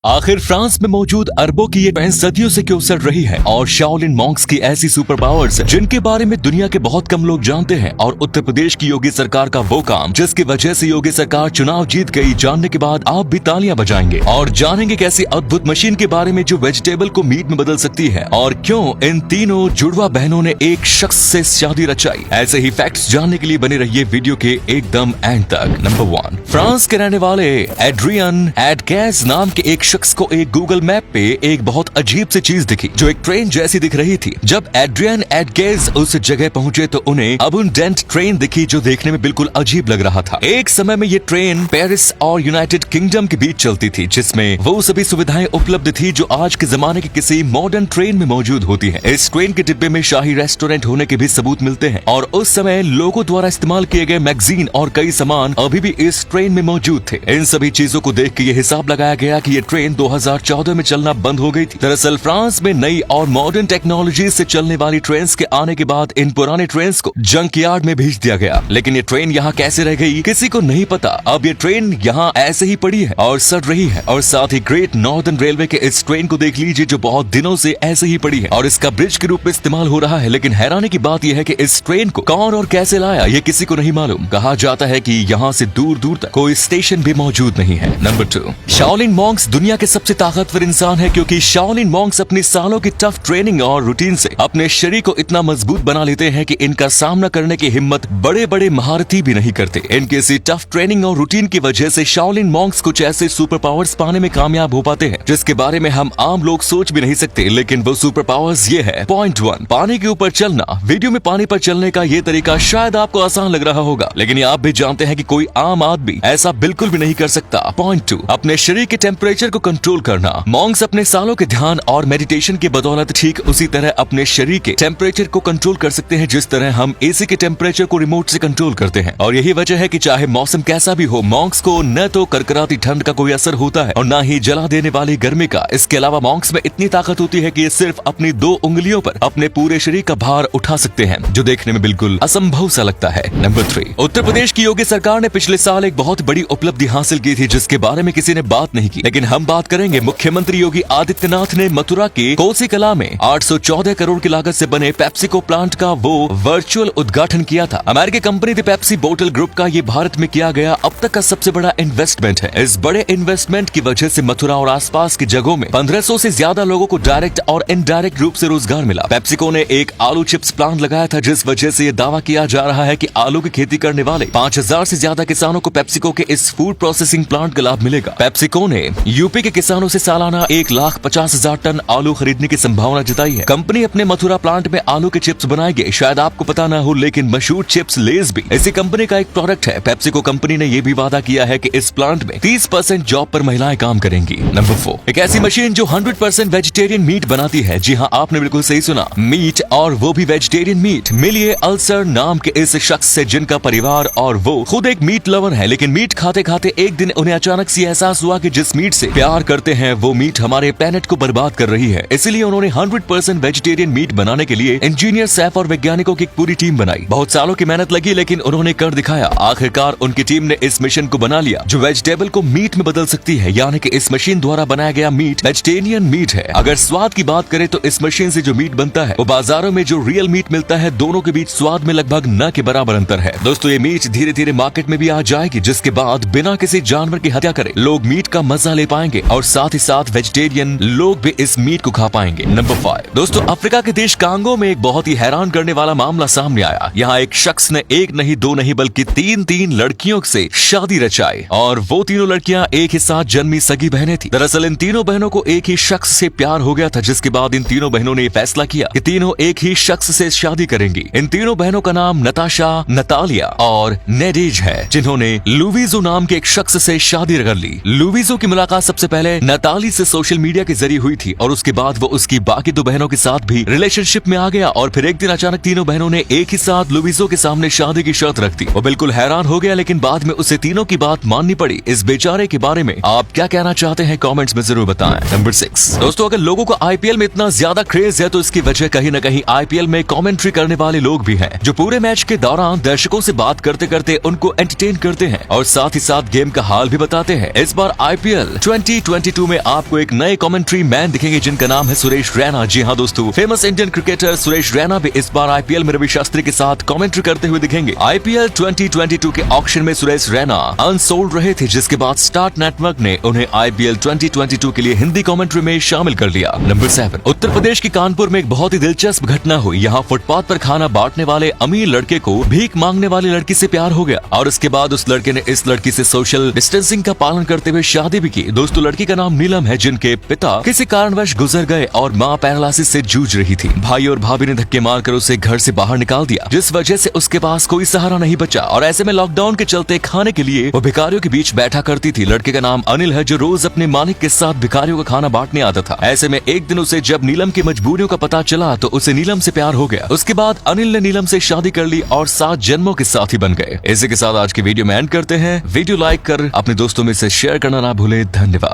आखिर फ्रांस में मौजूद अरबों की ये ट्रेन सदियों से क्यों सड़ रही है और शाओलिन मॉन्क्स की ऐसी सुपर पावर्स जिनके बारे में दुनिया के बहुत कम लोग जानते हैं और उत्तर प्रदेश की योगी सरकार का वो काम जिसकी वजह से योगी सरकार चुनाव जीत गई, जानने के बाद आप भी तालियां बजाएंगे और जानेंगे कैसी अद्भुत मशीन के बारे में जो वेजिटेबल को मीट में बदल सकती है और क्यों इन तीनों जुड़वा बहनों ने एक शख्स से शादी रचाई। ऐसे ही फैक्ट्स जानने के लिए बने रहिए वीडियो के एकदम एंड तक। नंबर 1, फ्रांस के रहने वाले एड्रियन एडगेज नाम के एक शख्स को एक गूगल मैप पे एक बहुत अजीब सी चीज दिखी जो एक ट्रेन जैसी दिख रही थी। जब एड्रियन एडगेज उस जगह पहुंचे तो उन्हें अबुंडेंट ट्रेन दिखी जो देखने में बिल्कुल अजीब लग रहा था। एक समय में ये ट्रेन पेरिस और यूनाइटेड किंगडम के बीच चलती थी जिसमें वो सभी सुविधाएं उपलब्ध थी जो आज के जमाने की किसी मॉडर्न ट्रेन में मौजूद होती है। इस ट्रेन के डिब्बे में शाही रेस्टोरेंट होने के भी सबूत मिलते हैं और उस समय लोगों द्वारा इस्तेमाल किए गए मैगजीन और कई सामान अभी भी इस ट्रेन में मौजूद थे। इन सभी चीजों को देख के ये हिसाब लगाया गया कि ये ट्रेन 2014 में चलना बंद हो गई थी। दरअसल फ्रांस में नई और मॉडर्न टेक्नोलॉजी से चलने वाली ट्रेन के आने के बाद इन पुरानी ट्रेन को जंक यार्ड में भेज दिया गया, लेकिन ये ट्रेन यहाँ कैसे रह गई किसी को नहीं पता। अब ये ट्रेन यहाँ ऐसे ही पड़ी है और सड़ रही है। और साथ ही ग्रेट नॉर्दर्न रेलवे के इस ट्रेन को देख लीजिए जो बहुत दिनों से ऐसे ही पड़ी है और इसका ब्रिज के रूप में इस्तेमाल हो रहा है, लेकिन हैरानी की बात यह है कि इस ट्रेन को कौन और कैसे लाया ये किसी को नहीं मालूम। कहा जाता है कि यहाँ से दूर दूर तक कोई स्टेशन भी मौजूद नहीं है। नंबर 2, शाओलिन मॉन्क्स दुनिया के सबसे ताकतवर इंसान है क्योंकि शाओलिन मॉन्क्स अपनी सालों की टफ ट्रेनिंग और रूटीन से अपने शरीर को इतना मजबूत बना लेते हैं कि इनका सामना करने की हिम्मत बड़े बड़े महारथी भी नहीं करते। इनके इसी टफ ट्रेनिंग और रूटीन की वजह से शाओलिन मॉन्क्स कुछ ऐसे सुपर पावर्स पाने में कामयाब हो पाते हैं जिसके बारे में हम आम लोग सोच भी नहीं सकते, लेकिन वो सुपर पावर्स ये है। पॉइंट 1, पानी के ऊपर चलना। वीडियो में पानी पर चलने का ये तरीका शायद आपको आसान लग रहा होगा, लेकिन ये आप भी जानते हैं कि कोई आम आदमी ऐसा बिल्कुल भी नहीं कर सकता। पॉइंट 2, अपने शरीर के टेम्परेचर को कंट्रोल करना। मॉन्क्स अपने सालों के ध्यान और मेडिटेशन की बदौलत ठीक उसी तरह अपने शरीर के टेम्परेचर को कंट्रोल कर सकते हैं जिस तरह हम एसी के टेम्परेचर को रिमोट से कंट्रोल करते हैं। और यही वजह है कि चाहे मौसम कैसा भी हो, मॉन्क्स को न तो करकराती ठंड का कोई असर होता है और न ही जला देने वाली गर्मी का। इसके अलावा मॉन्क्स में इतनी ताकत होती है कि ये सिर्फ अपनी 2 उंगलियों पर अपने पूरे शरीर का भार उठा सकते हैं, जो देखने में बिल्कुल असंभव सा लगता है। नंबर 3, उत्तर प्रदेश की योगी सरकार ने पिछले साल एक बहुत बड़ी उपलब्धि हासिल की थी जिसके बारे में किसी ने बात नहीं की, लेकिन हम बात करेंगे मुख्यमंत्री योगी आदित्यनाथ ने मथुरा के कोसीकला में 814 करोड़ की लागत से बने पेप्सिको प्लांट का वो वर्चुअल उद्घाटन किया था। अमेरिकी कंपनी थी पेप्सी बोटल ग्रुप का ये भारत में किया गया अब तक का सबसे बड़ा इन्वेस्टमेंट है। इस बड़े इन्वेस्टमेंट की वजह से मथुरा और आसपास की जगहों में 1500 से ज्यादा लोगों को डायरेक्ट और इनडायरेक्ट रूप से रोजगार मिला। पेप्सिको ने एक आलू चिप्स प्लांट लगाया था जिस वजह से ये दावा किया जा रहा है कि आलू की खेती करने वाले 5000 से ज्यादा किसानों को पेप्सिको के इस फूड प्रोसेसिंग प्लांट का लाभ मिलेगा। पेप्सिको ने यूपी के किसानों से सालाना 1,50,000 टन आलू खरीदने की संभावना जताई है। कंपनी अपने मथुरा प्लांट में आलू के चिप्स बनाएगी। शायद आपको पता न हो, लेकिन मशहूर चिप्स लेज भी इसी कंपनी का एक प्रोडक्ट है। पेप्सिको कंपनी ने यह भी वादा किया है कि इस प्लांट में 30% जॉब पर महिलाएं काम करेंगी। नंबर 4, एक ऐसी मशीन जो 100% वेजिटेरियन मीट बनाती है। जी हाँ, आपने बिल्कुल सही सुना, मीट, और वो भी वेजिटेरियन मीट। मिलिए अल्सर नाम के इस शख्स से जिनका परिवार और वो खुद एक मीट लवर है, लेकिन मीट खाते खाते एक दिन उन्हें अचानक से एहसास हुआ कि जिस मीट से प्यार करते हैं वो मीट हमारे प्लेनेट को बर्बाद कर रही है। इसलिए उन्होंने 100% वेजिटेरियन मीट बनाने के लिए इंजीनियर, शेफ और वैज्ञानिकों की एक पूरी टीम बनाई। बहुत सालों की मेहनत लगी, लेकिन उन्होंने कर दिखाया। आखिरकार उनकी टीम ने इस मिशन को बना लिया जो वेजिटेबल को मीट में बदल सकती है, यानी कि इस मशीन द्वारा बनाया गया मीट वेजिटेरियन मीट है। अगर स्वाद की बात करें तो इस मशीन से जो मीट बनता है वो बाजारों में जो रियल मीट मिलता है, दोनों के बीच स्वाद में लगभग न के बराबर अंतर है। दोस्तों, ये मीट धीरे धीरे मार्केट में भी आ जाएगी जिसके बाद बिना किसी जानवर की हत्या करे लोग मीट का मजा ले पाएंगे और साथ ही साथ वेजिटेरियन लोग भी इस मीट को खा पाएंगे। नंबर 5, दोस्तों, अफ्रीका के देश कांगो में एक बहुत ही हैरान करने वाला मामला सामने आया। यहाँ एक शख्स ने एक नहीं, 2 नहीं, बल्कि 3 लड़कियों से शादी रचाई और वो तीनों लड़कियां एक ही साथ जन्मी सगी बहनें थी। दरअसल इन तीनों बहनों को एक ही शख्स से प्यार हो गया था जिसके बाद इन तीनों बहनों ने फैसला किया कि तीनों एक ही शख्स से शादी करेंगी। इन तीनों बहनों का नाम नताशा, नतालिया और नेडीज है, जिन्होंने लुविजो नाम के एक शख्स से शादी कर ली। लुविजो की मुलाकात सबसे पहले नताली से सोशल मीडिया के जरिए हुई थी और उसके बाद वो उसकी बाकी 2 बहनों के साथ भी रिलेशनशिप में आ गया और फिर एक दिन अचानक तीनों बहनों ने एक ही साथ लुविजो के सामने शादी की शर्त रख दी। वो बिल्कुल हैरान हो गया, लेकिन बाद में उसे तीनों की बात माननी पड़ी। इस बेचारे के बारे में आप क्या कहना चाहते हैं कमेंट्स में जरूर बताएं। नंबर 6, दोस्तों, अगर लोगों को आईपीएल में इतना ज्यादा क्रेज है तो इसकी वजह कहीं न कहीं आईपीएल में कमेंट्री करने वाले लोग भी हैं, जो पूरे मैच के दौरान दर्शकों से बात करते करते उनको एंटरटेन करते हैं और साथ ही साथ गेम का हाल भी बताते हैं। इस बार आईपीएल 2022 में आपको एक नए कमेंट्री मैन दिखेंगे जिनका नाम है सुरेश रैना। जी हाँ दोस्तों, famous Indian cricketer Suresh Raina भी इस बार आईपीएल में रवि शास्त्री के साथ कमेंट्री करते हुए दिखेंगे। आईपीएल 2022 के ऑक्शन में सुरेश रैना अनसोल्ड रहे थे, जिसके बाद स्टार्ट नेटवर्क ने उन्हें आईपीएल 2022 के लिए हिंदी कमेंट्री में शामिल कर लिया। नंबर 7, उत्तर प्रदेश के कानपुर में एक बहुत ही दिलचस्प घटना हुई। यहाँ फुटपाथ पर खाना बांटने वाले अमीर लड़के को भीख मांगने वाली लड़की से प्यार हो गया और उसके बाद उस लड़के ने इस लड़की से सोशल डिस्टेंसिंग का पालन करते हुए शादी भी की। दोस्तों, लड़की का नाम नीलम है, जिनके पिता किसी कारणवश गुजर गए और माँ पैरालिसिस से जूझ रही थी। भाई और भाभी ने धक्के मारकर उसे घर से बाहर निकाल दिया, जिस वजह से उसके पास कोई सहारा नहीं बचा और ऐसे में लॉकडाउन के चलते खाने के लिए वो भिखारियों के बीच बैठा करती थी। लड़के का नाम अनिल है, जो रोज अपने मालिक के साथ भिखारियों का खाना बांटने आता था। ऐसे में एक दिन उसे जब नीलम की मजबूरियों का पता चला तो उसे नीलम से प्यार हो गया। उसके बाद अनिल ने नीलम से शादी कर ली और 7 जन्मों के साथी बन गए। इसी के साथ आज की वीडियो में एंड करते हैं। वीडियो लाइक कर अपने दोस्तों में से शेयर करना ना भूलें। धन्यवाद।